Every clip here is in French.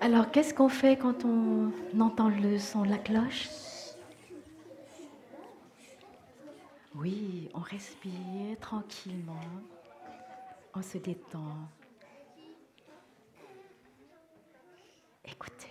Alors, qu'est-ce qu'on fait quand on entend le son de la cloche? Oui, on respire tranquillement, on se détend. Écoutez.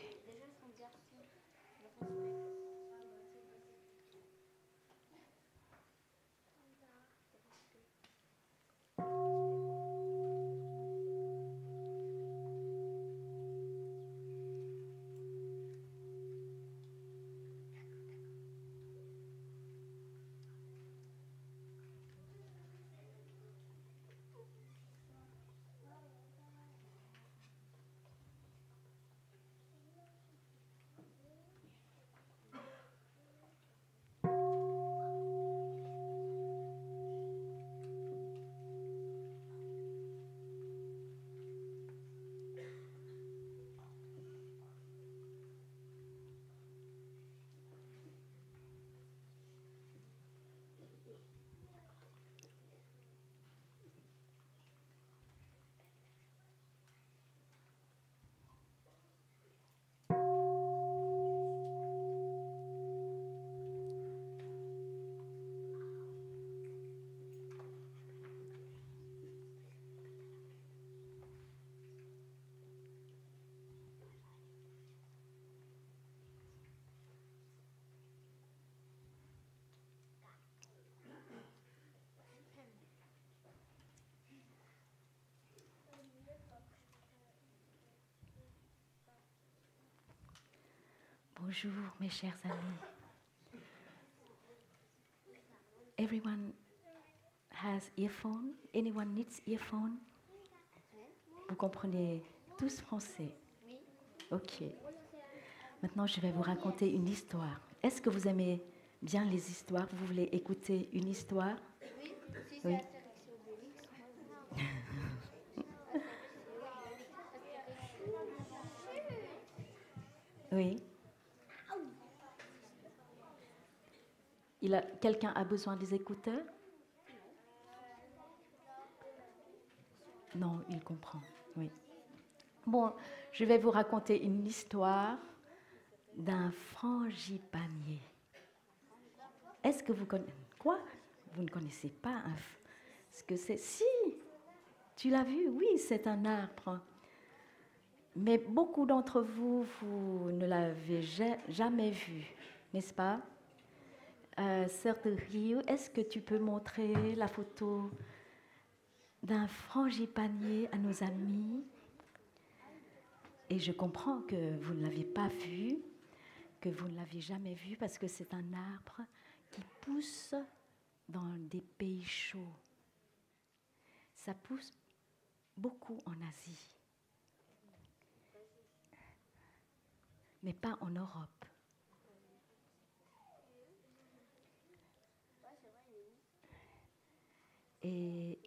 Bonjour mes chers amis. Everyone has earphone? Anyone needs earphone? Vous comprenez tous français? Oui. Ok. Maintenant, je vais vous raconter une histoire. Est-ce que vous aimez bien les histoires? Vous voulez écouter une histoire? Oui, si Oui. c'est Astérix et Obélix, moi je veux. Oui. Quelqu'un a besoin des écouteurs? Non, il comprend. Oui. Bon, je vais vous raconter une histoire d'un frangipanier. Est-ce que vous connaissez... Quoi? Vous ne connaissez pas ce que c'est? Si, tu l'as vu? Oui, c'est un arbre. Mais beaucoup d'entre vous, vous ne l'avez jamais vu, n'est-ce pas? Sœur de Rio, est-ce que tu peux montrer la photo d'un frangipanier à nos amis? Et je comprends que vous ne l'avez pas vu, que vous ne l'avez jamais vu, parce que c'est un arbre qui pousse dans des pays chauds. Ça pousse beaucoup en Asie, mais pas en Europe. Et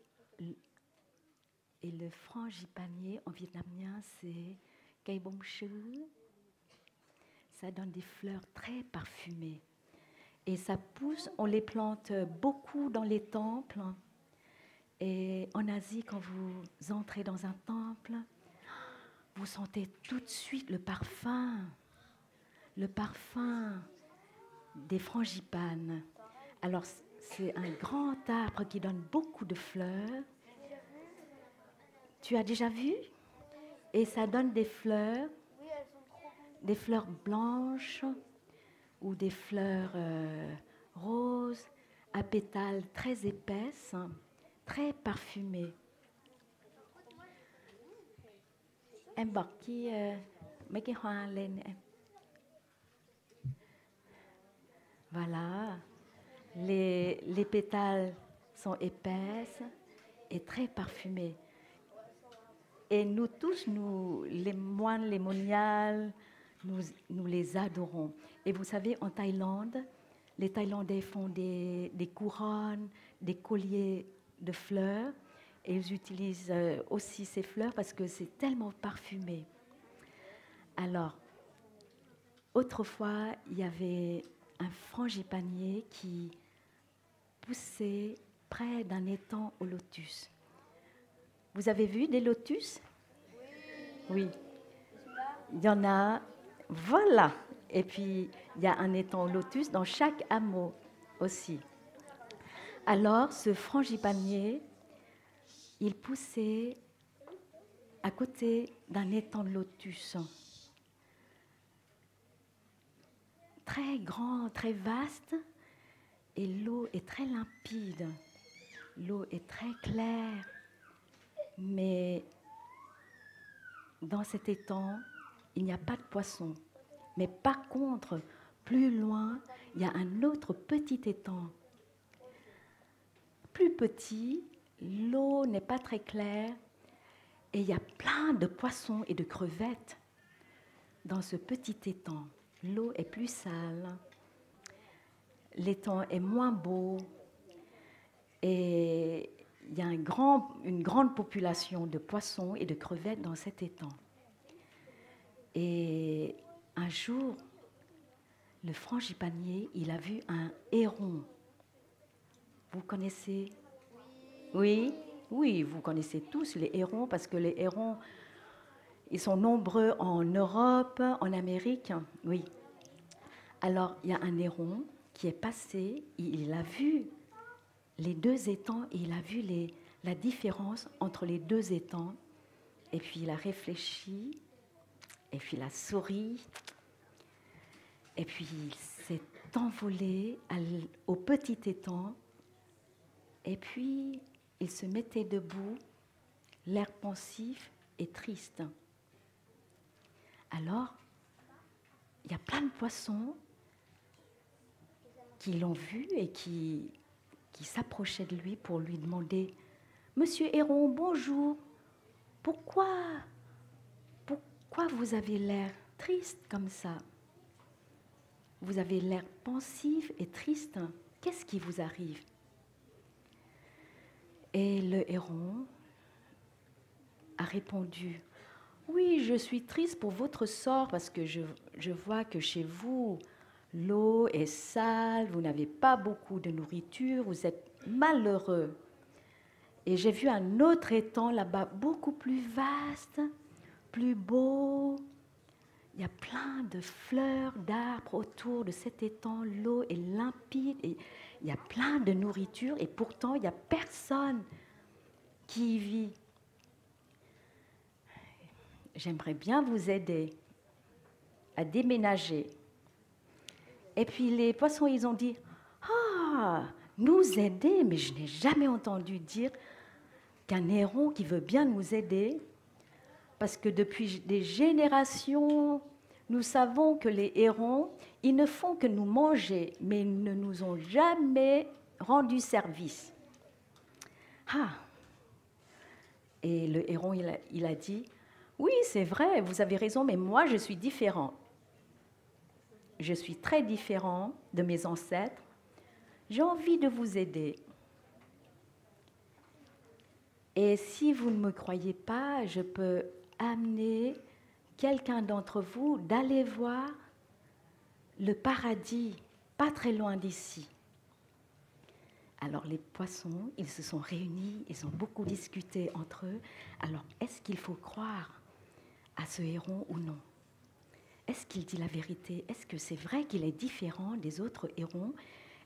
le frangipanier en vietnamien, c'est cây bông sứ. Ça donne des fleurs très parfumées. Et ça pousse, on les plante beaucoup dans les temples. Et en Asie, quand vous entrez dans un temple, vous sentez tout de suite le parfum des frangipanes. Alors, c'est un grand arbre qui donne beaucoup de fleurs. Tu as déjà vu? Et ça donne des fleurs, Oui, elles sont trop belles. des fleurs blanches ou des fleurs roses à pétales très épaisses, très parfumées. Em bật mấy cái hoa lên em. Voilà, les pétales sont épaisses et très parfumées. Et nous tous, les moines, les moniales, nous les adorons. Et vous savez, en Thaïlande, les Thaïlandais font des couronnes, des colliers de fleurs. Et ils utilisent aussi ces fleurs parce que c'est tellement parfumé. Alors, autrefois, il y avait un frangipanier qui poussait près d'un étang au lotus. Vous avez vu des lotus? Oui. Oui. Il y en a, voilà. Et puis, il y a un étang lotus dans chaque hameau aussi. Alors, ce frangipanier, il poussait à côté d'un étang de lotus. Très grand, très vaste, et l'eau est très limpide. L'eau est très claire, mais dans cet étang, il n'y a pas de poissons. Mais par contre, plus loin, il y a un autre petit étang. Plus petit, l'eau n'est pas très claire, et il y a plein de poissons et de crevettes dans ce petit étang. L'eau est plus sale, l'étang est moins beau, et il y a une grande population de poissons et de crevettes dans cet étang. Et un jour, le frangipanier, il a vu un héron. Vous connaissez? Oui, oui, vous connaissez tous les hérons, parce que les hérons, ils sont nombreux en Europe, en Amérique. Oui. Alors, il y a un héron qui est passé, il a vu les deux étangs, et il a vu la différence entre les deux étangs. Et puis il a réfléchi, et puis il a souri, et puis il s'est envolé au petit étang, et puis il se mettait debout, l'air pensif et triste. Alors, il y a plein de poissons qui l'ont vu et qui s'approchaient de lui pour lui demander « Monsieur Héron, bonjour, pourquoi vous avez l'air triste comme ça? Vous avez l'air pensif et triste. Qu'est-ce qui vous arrive ?» Et le héron a répondu « Oui, je suis triste pour votre sort parce que je vois que chez vous, l'eau est sale, vous n'avez pas beaucoup de nourriture, vous êtes malheureux. Et j'ai vu un autre étang là-bas, beaucoup plus vaste, plus beau. Il y a plein de fleurs, d'arbres autour de cet étang. L'eau est limpide et il y a plein de nourriture et pourtant, il n'y a personne qui y vit. J'aimerais bien vous aider à déménager. » Et puis les poissons, ils ont dit « Ah, nous aider, mais je n'ai jamais entendu dire qu'un héron qui veut bien nous aider, parce que depuis des générations, nous savons que les hérons, ils ne font que nous manger, mais ils ne nous ont jamais rendu service. » Ah. Et le héron, il a dit « Oui, c'est vrai, vous avez raison, mais moi, je suis différent. Je suis très différent de mes ancêtres. J'ai envie de vous aider. Et si vous ne me croyez pas, je peux amener quelqu'un d'entre vous d'aller voir le paradis, pas très loin d'ici. » Alors les poissons, ils se sont réunis, ils ont beaucoup discuté entre eux. Alors, est-ce qu'il faut croire à ce héron ou non? Est-ce qu'il dit la vérité? Est-ce que c'est vrai qu'il est différent des autres hérons?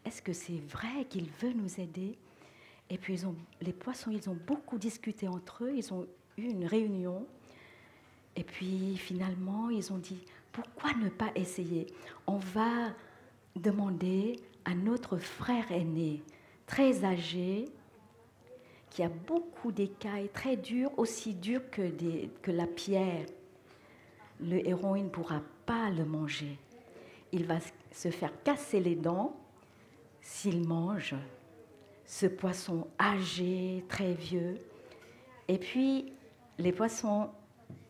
Est-ce que c'est vrai qu'il veut nous aider? Et puis les poissons, ils ont beaucoup discuté entre eux, ils ont eu une réunion. Et puis finalement, ils ont dit, pourquoi ne pas essayer? On va demander à notre frère aîné, très âgé, qui a beaucoup d'écailles, très dures, aussi dures que la pierre. Le héron, il ne pourra pas le manger. Il va se faire casser les dents s'il mange ce poisson âgé, très vieux. Et puis, les poissons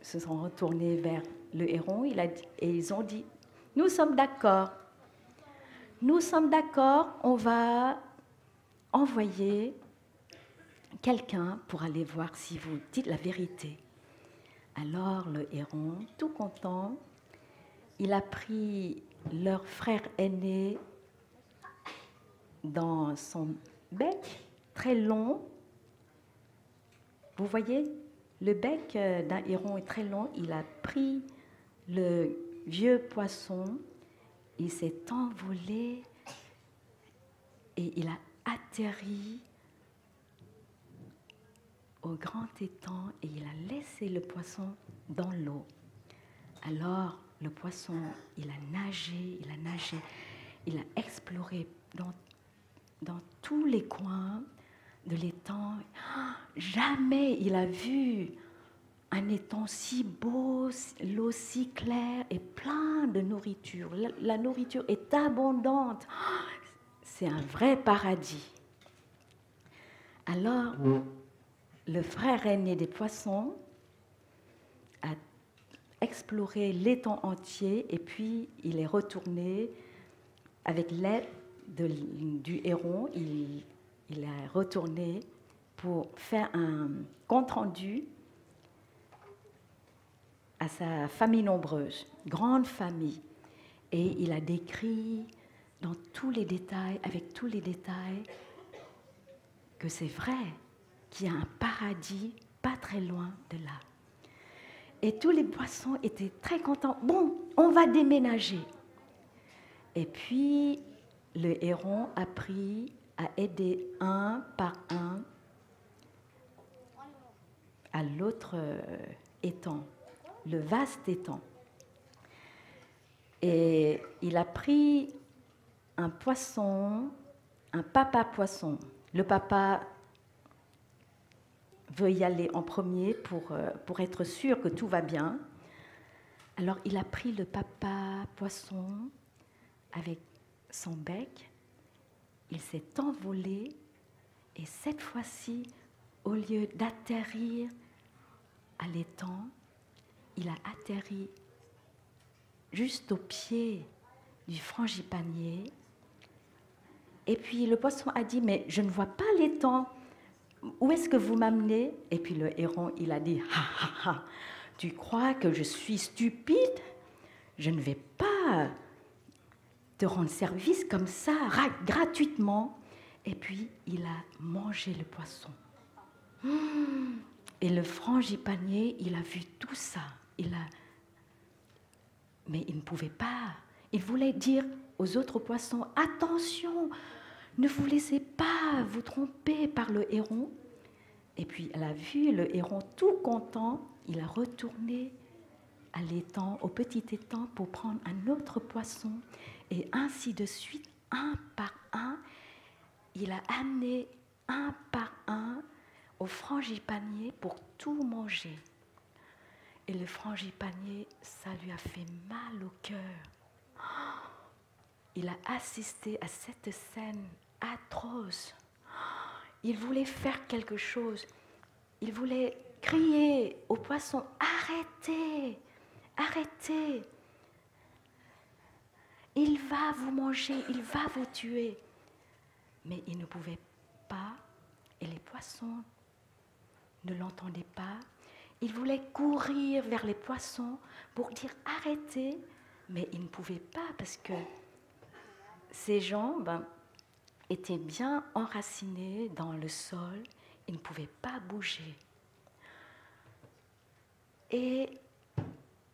se sont retournés vers le héron et ils ont dit, nous sommes d'accord, on va envoyer quelqu'un pour aller voir si vous dites la vérité. Alors le héron, tout content, il a pris leur frère aîné dans son bec très long. Vous voyez, le bec d'un héron est très long. Il a pris le vieux poisson, il s'est envolé et il a atterri au grand étang et il a laissé le poisson dans l'eau. Alors, le poisson, il a nagé, il a exploré dans tous les coins de l'étang. Jamais il a vu un étang si beau, l'eau si claire et plein de nourriture. La nourriture est abondante. C'est un vrai paradis. Alors, le frère aîné des poissons a exploré l'étang entier et puis il est retourné avec l'aide du héron. Il est retourné pour faire un compte-rendu à sa famille nombreuse, grande famille. Et il a décrit dans tous les détails, avec tous les détails, que c'est vrai qu'il y a un paradis pas très loin de là. Et tous les poissons étaient très contents. Bon, on va déménager. Et puis, le héron a pris à aider un par un à l'autre étang, le vaste étang. Et il a pris un poisson, un papa poisson. Le papa veut y aller en premier pour être sûr que tout va bien. Alors il a pris le papa poisson avec son bec, il s'est envolé et cette fois-ci, au lieu d'atterrir à l'étang, il a atterri juste au pied du frangipanier. Et puis le poisson a dit « Mais je ne vois pas l'étang. Où est-ce que vous m'amenez ?» Et puis le héron, il a dit « Ha ha ha, tu crois que je suis stupide? Je ne vais pas te rendre service comme ça, gratuitement. » Et puis il a mangé le poisson. Et le frangipanier, il a vu tout ça. Mais il ne pouvait pas. Il voulait dire aux autres poissons, attention, ne vous laissez pas vous tromper par le héron. Et puis elle a vu le héron tout content, il a retourné à l'étang, au petit étang pour prendre un autre poisson. Et ainsi de suite, un par un, il a amené un par un au frangipanier pour tout manger. Et le frangipanier, ça lui a fait mal au cœur. Il a assisté à cette scène atroce. Il voulait faire quelque chose. Il voulait crier aux poissons, arrêtez, arrêtez. Il va vous manger, il va vous tuer. Mais il ne pouvait pas, et les poissons ne l'entendaient pas. Il voulait courir vers les poissons pour dire arrêtez, mais il ne pouvait pas parce que ses jambes étaient bien enracinées dans le sol, il ne pouvait pas bouger. Et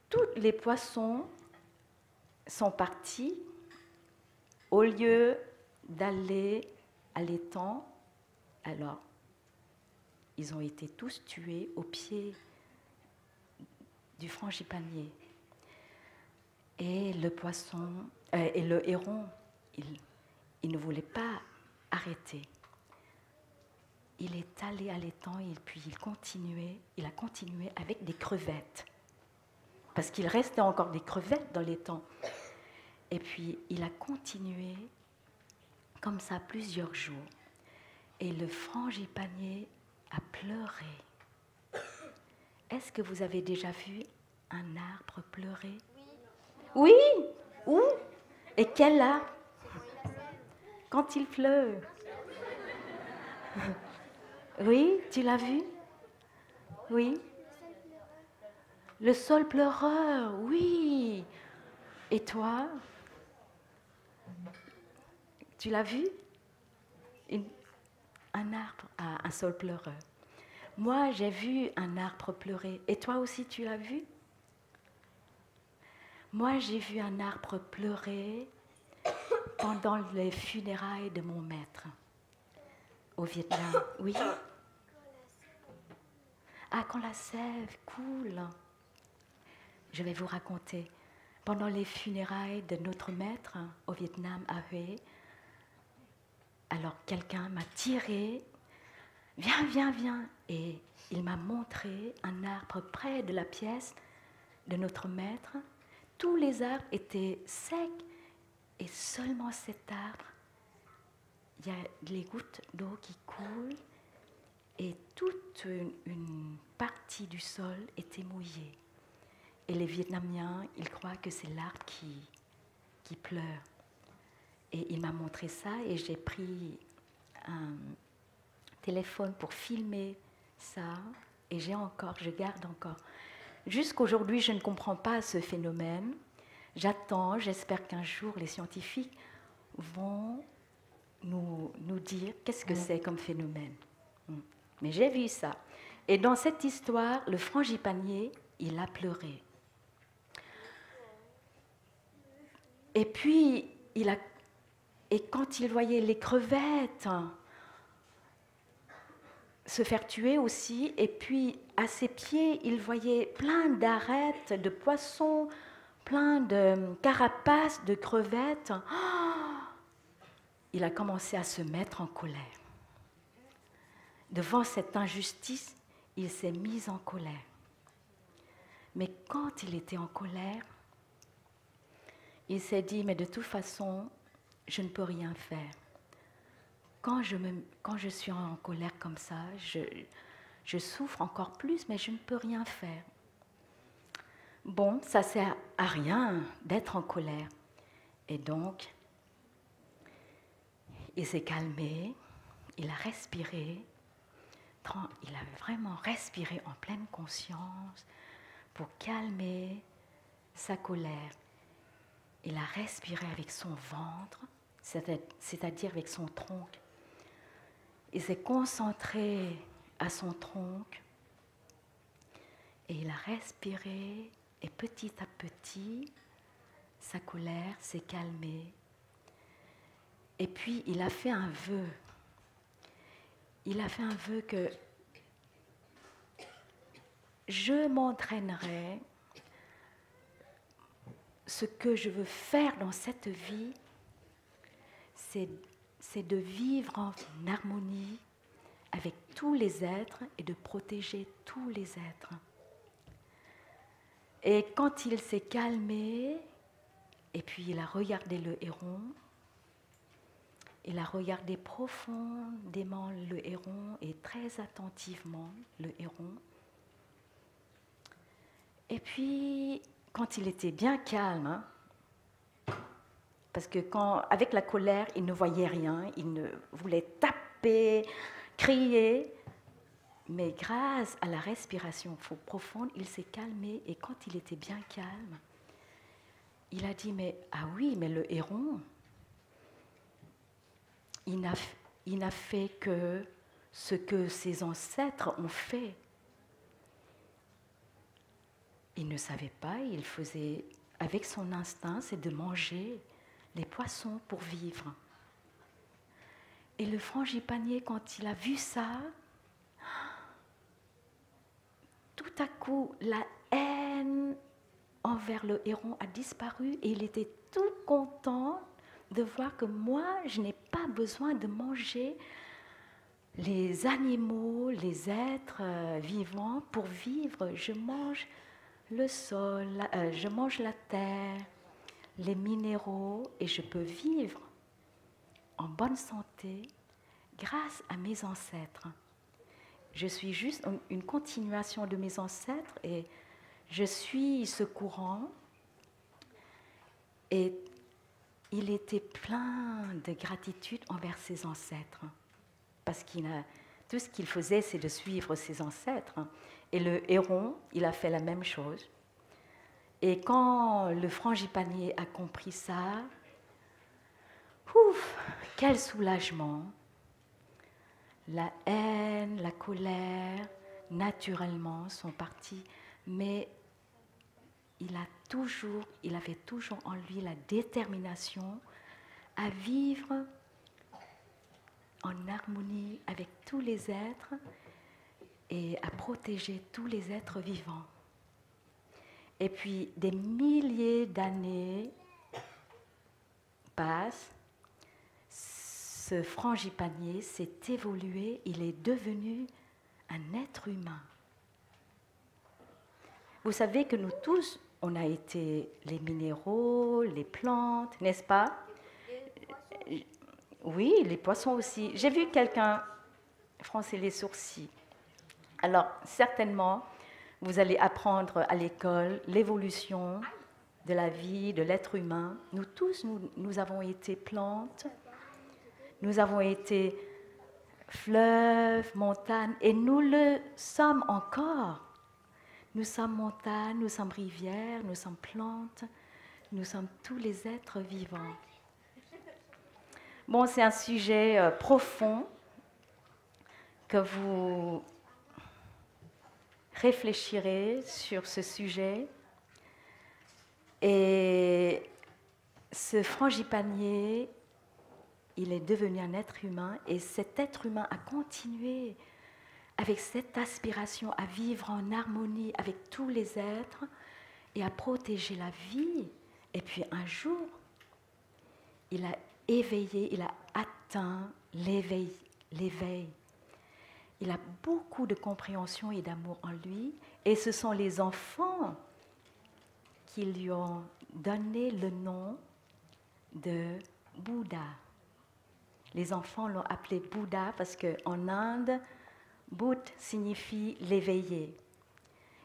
tous les poissons sont partis au lieu d'aller à l'étang. Alors, ils ont été tous tués au pied du frangipanier. Et le poisson, et le héron, il ne voulait pas arrêter. Il est allé à l'étang et puis il a continué avec des crevettes. Parce qu'il restait encore des crevettes dans l'étang. Et puis il a continué comme ça plusieurs jours. Et le frangipanier a pleuré. Est-ce que vous avez déjà vu un arbre pleurer? Oui. Oui? Où? Et quel arbre? Quand il pleure. Oui, tu l'as vu? Oui. Le saule pleureur, oui. Et toi? Tu l'as vu? Un arbre, un saule pleureur. Moi, j'ai vu un arbre pleurer. Et toi aussi, tu l'as vu? Moi, j'ai vu un arbre pleurer pendant les funérailles de mon maître au Vietnam. Oui. Ah, quand la sève coule. Je vais vous raconter. Pendant les funérailles de notre maître au Vietnam, à Hue, alors quelqu'un m'a tiré. Viens, viens, viens. Et il m'a montré un arbre près de la pièce de notre maître. Tous les arbres étaient secs et seulement cet arbre, il y a les gouttes d'eau qui coulent et toute une partie du sol était mouillée. Et les Vietnamiens, ils croient que c'est l'arbre qui pleure. Et il m'a montré ça et j'ai pris un téléphone pour filmer ça et je garde encore. Jusqu'aujourd'hui, je ne comprends pas ce phénomène. J'espère qu'un jour les scientifiques vont nous dire qu'est-ce que c'est comme phénomène. Mais j'ai vu ça. Et dans cette histoire, le frangipanier, il a pleuré. Et puis, et quand il voyait les crevettes se faire tuer aussi, et puis à ses pieds, il voyait plein d'arêtes, de poissons, plein de carapaces, de crevettes. Il a commencé à se mettre en colère. Devant cette injustice, il s'est mis en colère. Mais quand il était en colère, il s'est dit, mais de toute façon, je ne peux rien faire. Quand je suis en colère comme ça, je souffre encore plus, mais je ne peux rien faire. Bon, ça ne sert à rien d'être en colère. Et donc, il s'est calmé, il a respiré, il a vraiment respiré en pleine conscience pour calmer sa colère. Il a respiré avec son ventre, c'est-à-dire avec son tronc. Il s'est concentré à son tronc et il a respiré et petit à petit, sa colère s'est calmée. Et puis, il a fait un vœu. Il a fait un vœu que je m'entraînerai. Ce que je veux faire dans cette vie, c'est de vivre en harmonie avec tous les êtres et de protéger tous les êtres. Et quand il s'est calmé, et puis il a regardé le héron, il a regardé profondément le héron et très attentivement le héron. Et puis, quand il était bien calme, parce que avec la colère, il ne voyait rien, il ne voulait taper, crier, mais grâce à la respiration profonde, il s'est calmé et quand il était bien calme, il a dit, mais ah oui, mais le héron, il n'a fait que ce que ses ancêtres ont fait. Il ne savait pas, il faisait, avec son instinct, c'est de manger les poissons pour vivre. Et le frangipanier, quand il a vu ça, tout à coup, la haine envers le héron a disparu et il était tout content de voir que moi, je n'ai pas besoin de manger les animaux, les êtres vivants pour vivre. Je mange le sol, je mange la terre, les minéraux et je peux vivre en bonne santé grâce à mes ancêtres. Je suis juste une continuation de mes ancêtres et je suis ce courant. Et il était plein de gratitude envers ses ancêtres parce tout ce qu'il faisait, c'est de suivre ses ancêtres. Et le héron, il a fait la même chose. Et quand le frangipanier a compris ça, quel soulagement! La haine, la colère, naturellement, sont partis, mais il avait toujours en lui la détermination à vivre en harmonie avec tous les êtres et à protéger tous les êtres vivants. Et puis des milliers d'années passent, ce frangipanier s'est évolué, il est devenu un être humain. Vous savez que nous tous, on a été les minéraux, les plantes, n'est-ce pas? Oui, les poissons aussi. J'ai vu quelqu'un froncer les sourcils. Alors, certainement, vous allez apprendre à l'école l'évolution de la vie, de l'être humain. Nous tous, nous avons été plantes, nous avons été fleuves, montagnes, et nous le sommes encore. Nous sommes montagnes, nous sommes rivières, nous sommes plantes, nous sommes tous les êtres vivants. Bon, c'est un sujet profond que vous réfléchirez sur ce sujet. Et ce frangipanier, il est devenu un être humain et cet être humain a continué avec cette aspiration à vivre en harmonie avec tous les êtres et à protéger la vie. Et puis un jour, il a éveillé, il a atteint l'éveil. Il a beaucoup de compréhension et d'amour en lui et ce sont les enfants qui lui ont donné le nom de Bouddha. Les enfants l'ont appelé Bouddha parce qu'en Inde, Bouddha signifie l'éveillé.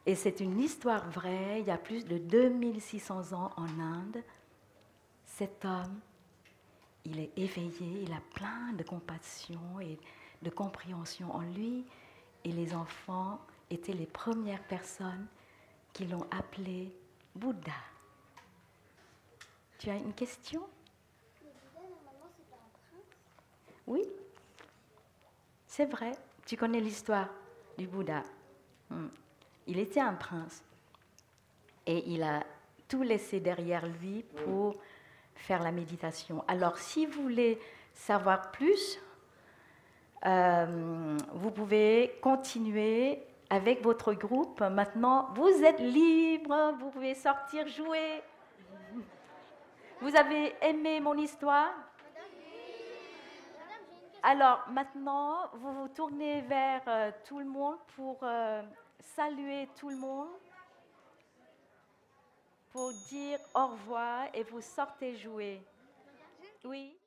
Et c'est une histoire vraie, il y a plus de 2600 ans en Inde. Cet homme, il est éveillé, il a plein de compassion et de compréhension en lui. Et les enfants étaient les premières personnes qui l'ont appelé Bouddha. Tu as une question? Le Bouddha, normalement, c'est pas un prince? Oui, c'est vrai. Tu connais l'histoire du Bouddha. Il était un prince et il a tout laissé derrière lui pour faire la méditation. Alors, si vous voulez savoir plus, vous pouvez continuer avec votre groupe. Maintenant, vous êtes libre, vous pouvez sortir jouer. Vous avez aimé mon histoire? Alors maintenant, vous vous tournez vers tout le monde pour saluer tout le monde, pour dire au revoir et vous sortez jouer. Oui.